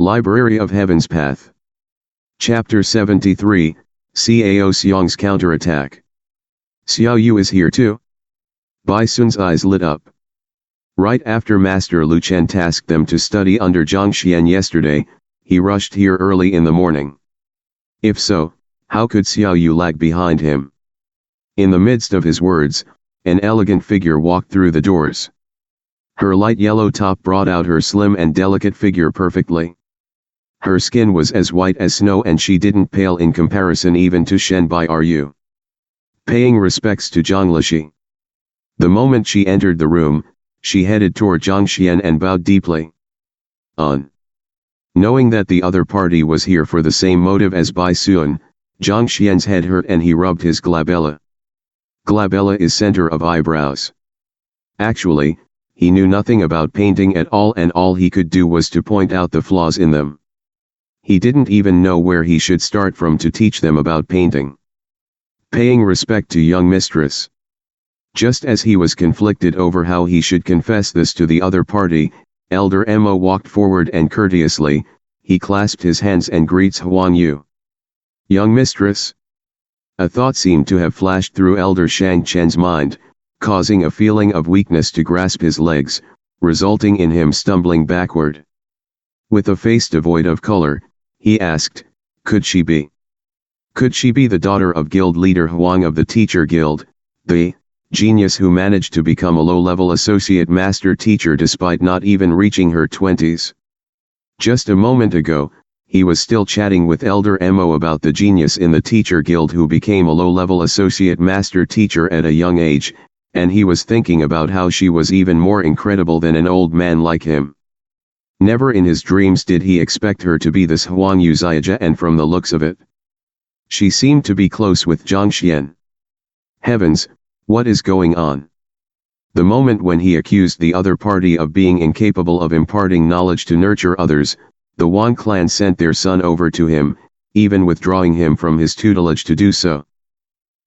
Library of Heaven's Path. Chapter 73, Cao Xiang's Counterattack. Xiao Yu is here too? Bai Sun's eyes lit up. Right after Master Lu Chen tasked them to study under Zhang Xuan yesterday, he rushed here early in the morning. If so, how could Xiao Yu lag behind him? In the midst of his words, an elegant figure walked through the doors. Her light yellow top brought out her slim and delicate figure perfectly. Her skin was as white as snow and she didn't pale in comparison even to Shen Bai Ru. Paying respects to Zhang Lishi. The moment she entered the room, she headed toward Zhang Xuan and bowed deeply. Knowing that the other party was here for the same motive as Bai Sun, Zhang Xuan's head hurt and he rubbed his glabella. Glabella is center of eyebrows. Actually, he knew nothing about painting at all and all he could do was to point out the flaws in them. He didn't even know where he should start from to teach them about painting. Paying respect to young mistress. Just as he was conflicted over how he should confess this to the other party, Elder Mo walked forward and courteously, he clasped his hands and greets Huang Yu. Young mistress? A thought seemed to have flashed through Elder Shang Chen's mind, causing a feeling of weakness to grasp his legs, resulting in him stumbling backward. With a face devoid of color, he asked, Could she be the daughter of guild leader Huang of the teacher guild, the genius who managed to become a low-level associate master teacher despite not even reaching her 20s? Just a moment ago, he was still chatting with Elder Mo about the genius in the teacher guild who became a low-level associate master teacher at a young age, and he was thinking about how she was even more incredible than an old man like him. Never in his dreams did he expect her to be this Huang Yu Ziaja, and from the looks of it, she seemed to be close with Zhang Xuan. Heavens, what is going on? The moment when he accused the other party of being incapable of imparting knowledge to nurture others, the Wang clan sent their son over to him, even withdrawing him from his tutelage to do so.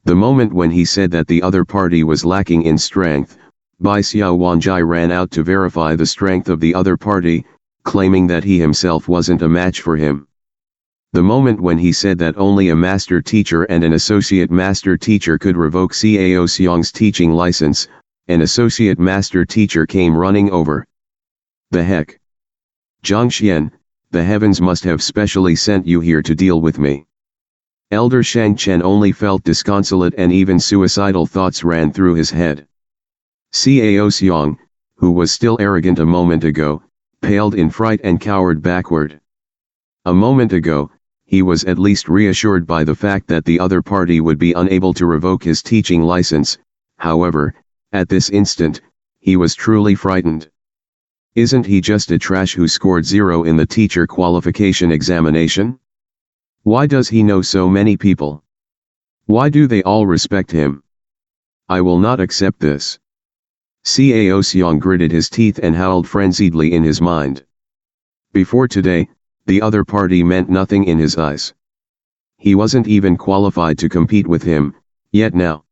The moment when he said that the other party was lacking in strength, Bai Xiao Wanjai ran out to verify the strength of the other party, claiming that he himself wasn't a match for him. The moment when he said that only a master teacher and an associate master teacher could revoke Cao Xiang's teaching license, an associate master teacher came running over. The heck? Zhang Xuan, the heavens must have specially sent you here to deal with me. Elder Shang Chen only felt disconsolate and even suicidal thoughts ran through his head. Cao Xiang, who was still arrogant a moment ago, paled in fright and cowered backward. A moment ago, he was at least reassured by the fact that the other party would be unable to revoke his teaching license. However, at this instant, he was truly frightened. Isn't he just a trash who scored 0 in the teacher qualification examination? Why does he know so many people? Why do they all respect him? I will not accept this. Cao Xiang gritted his teeth and howled frenziedly in his mind. Before today, the other party meant nothing in his eyes. He wasn't even qualified to compete with him, yet now,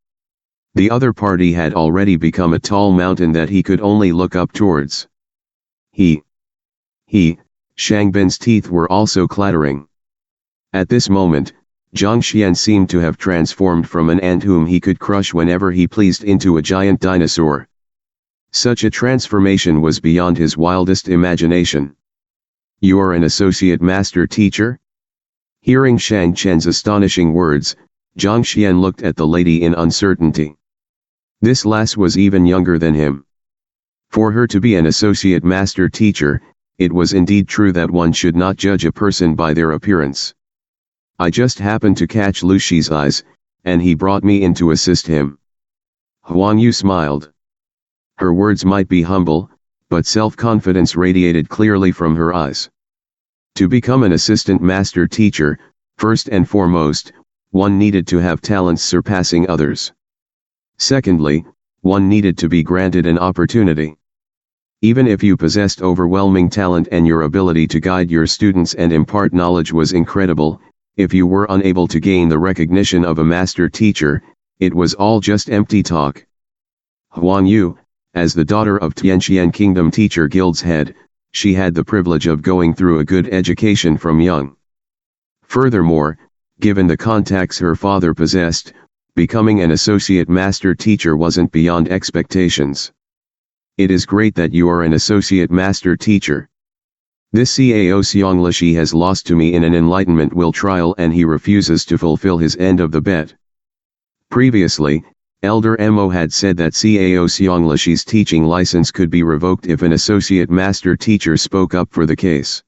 the other party had already become a tall mountain that he could only look up towards. Shang Bin's teeth were also clattering. At this moment, Zhang Xuan seemed to have transformed from an ant whom he could crush whenever he pleased into a giant dinosaur. Such a transformation was beyond his wildest imagination. You are an associate master teacher? Hearing Shang Chen's astonishing words, Zhang Xuan looked at the lady in uncertainty. This lass was even younger than him. For her to be an associate master teacher, it was indeed true that one should not judge a person by their appearance. I just happened to catch Lu Shi's eyes, and he brought me in to assist him. Huang Yu smiled. Her words might be humble, but self-confidence radiated clearly from her eyes. To become an assistant master teacher, first and foremost, one needed to have talents surpassing others. Secondly, one needed to be granted an opportunity. Even if you possessed overwhelming talent and your ability to guide your students and impart knowledge was incredible, if you were unable to gain the recognition of a master teacher, it was all just empty talk. Huang Yu, as the daughter of Tianxian Kingdom Teacher Guild's head, she had the privilege of going through a good education from young. Furthermore, given the contacts her father possessed, becoming an associate master teacher wasn't beyond expectations. It is great that you are an associate master teacher. This Cao Xianglashi has lost to me in an enlightenment will trial and he refuses to fulfill his end of the bet. Previously, Elder Mo had said that Cao Xianglashi's teaching license could be revoked if an associate master teacher spoke up for the case.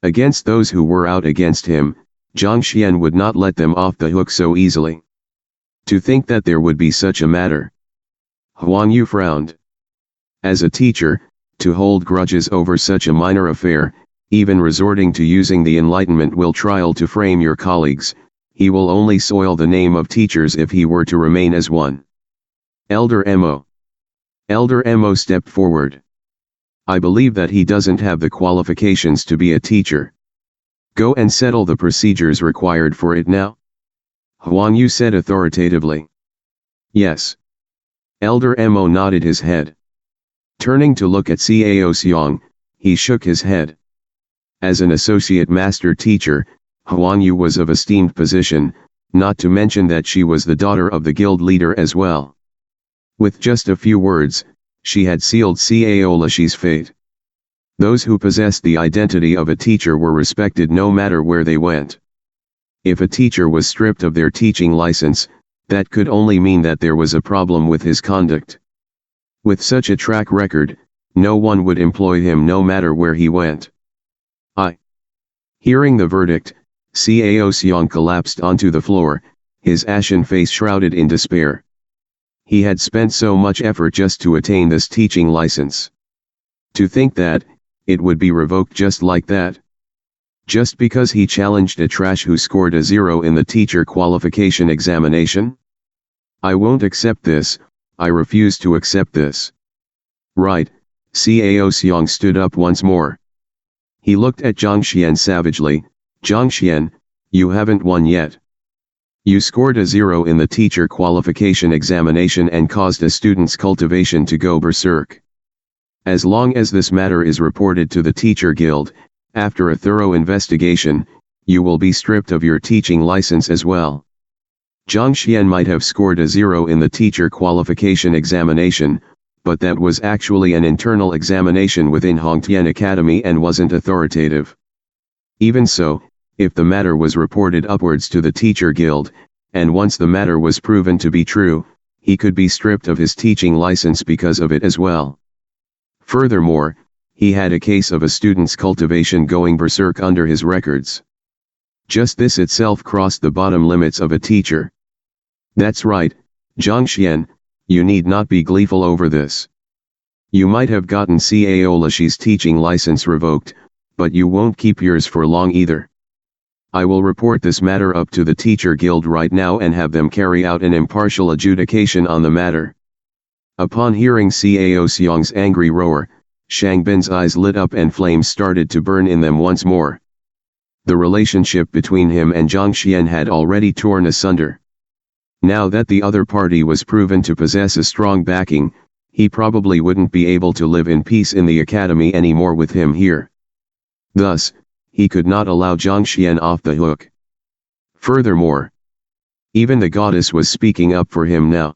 Against those who were out against him, Zhang Xuan would not let them off the hook so easily. To think that there would be such a matter. Huang Yu frowned. As a teacher, to hold grudges over such a minor affair, even resorting to using the enlightenment will trial to frame your colleagues, he will only soil the name of teachers if he were to remain as one. Elder Mo. Elder Mo stepped forward. I believe that he doesn't have the qualifications to be a teacher. Go and settle the procedures required for it now. Huang Yu said authoritatively. Yes. Elder Mo nodded his head. Turning to look at Cao Xiang, he shook his head. As an associate master teacher, Huang Yu was of esteemed position, not to mention that she was the daughter of the guild leader as well. With just a few words, she had sealed Cao Lashi's fate. Those who possessed the identity of a teacher were respected no matter where they went. If a teacher was stripped of their teaching license, that could only mean that there was a problem with his conduct. With such a track record, no one would employ him no matter where he went. Hearing the verdict, Cao Xiang collapsed onto the floor, his ashen face shrouded in despair. He had spent so much effort just to attain this teaching license. To think that, it would be revoked just like that. Just because he challenged a trash who scored a 0 in the teacher qualification examination? I won't accept this, I refuse to accept this. Right, Cao Xiang stood up once more. He looked at Zhang Xuan savagely. Zhang Xuan, you haven't won yet. You scored a 0 in the teacher qualification examination and caused a student's cultivation to go berserk. As long as this matter is reported to the teacher guild, after a thorough investigation, you will be stripped of your teaching license as well. Zhang Xuan might have scored a 0 in the teacher qualification examination, but that was actually an internal examination within Hongtian Academy and wasn't authoritative. Even so, if the matter was reported upwards to the teacher guild, and once the matter was proven to be true, he could be stripped of his teaching license because of it as well. Furthermore, he had a case of a student's cultivation going berserk under his records. Just this itself crossed the bottom limits of a teacher. That's right, Zhang Xuan, you need not be gleeful over this. You might have gotten Cao Lashi's teaching license revoked, but you won't keep yours for long either. I will report this matter up to the teacher guild right now and have them carry out an impartial adjudication on the matter. Upon hearing Cao Xiang's angry roar, Shang Bin's eyes lit up and flames started to burn in them once more. The relationship between him and Zhang Xuan had already torn asunder. Now that the other party was proven to possess a strong backing, he probably wouldn't be able to live in peace in the academy anymore with him here. Thus, he could not allow Zhang Xuan off the hook. Furthermore, even the goddess was speaking up for him now.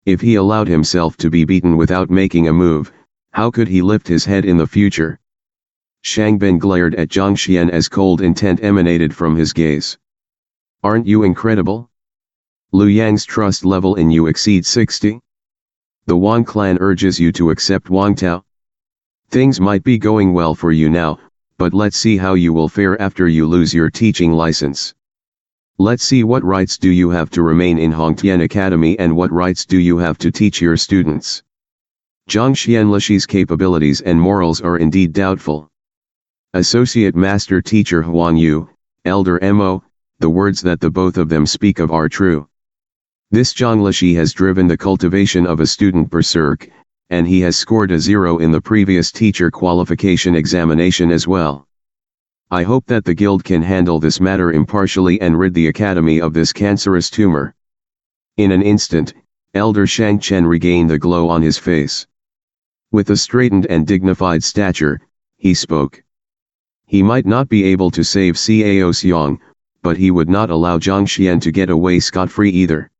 If he allowed himself to be beaten without making a move, how could he lift his head in the future? Shang Bin glared at Zhang Xuan as cold intent emanated from his gaze. Aren't you incredible? Lu Yang's trust level in you exceeds 60? The Wang clan urges you to accept Wang Tao. Things might be going well for you now, but let's see how you will fare after you lose your teaching license. Let's see what rights do you have to remain in Hongtian Academy and what rights do you have to teach your students. Zhang Xianlashi's capabilities and morals are indeed doubtful. Associate Master Teacher Huang Yu, Elder Mo, the words that the both of them speak of are true. This Zhang Lashi has driven the cultivation of a student berserk, and he has scored a 0 in the previous teacher qualification examination as well. I hope that the guild can handle this matter impartially and rid the academy of this cancerous tumor. In an instant, Elder Shang Chen regained the glow on his face. With a straightened and dignified stature, he spoke. He might not be able to save Cao Xiang, but he would not allow Zhang Xuan to get away scot-free either.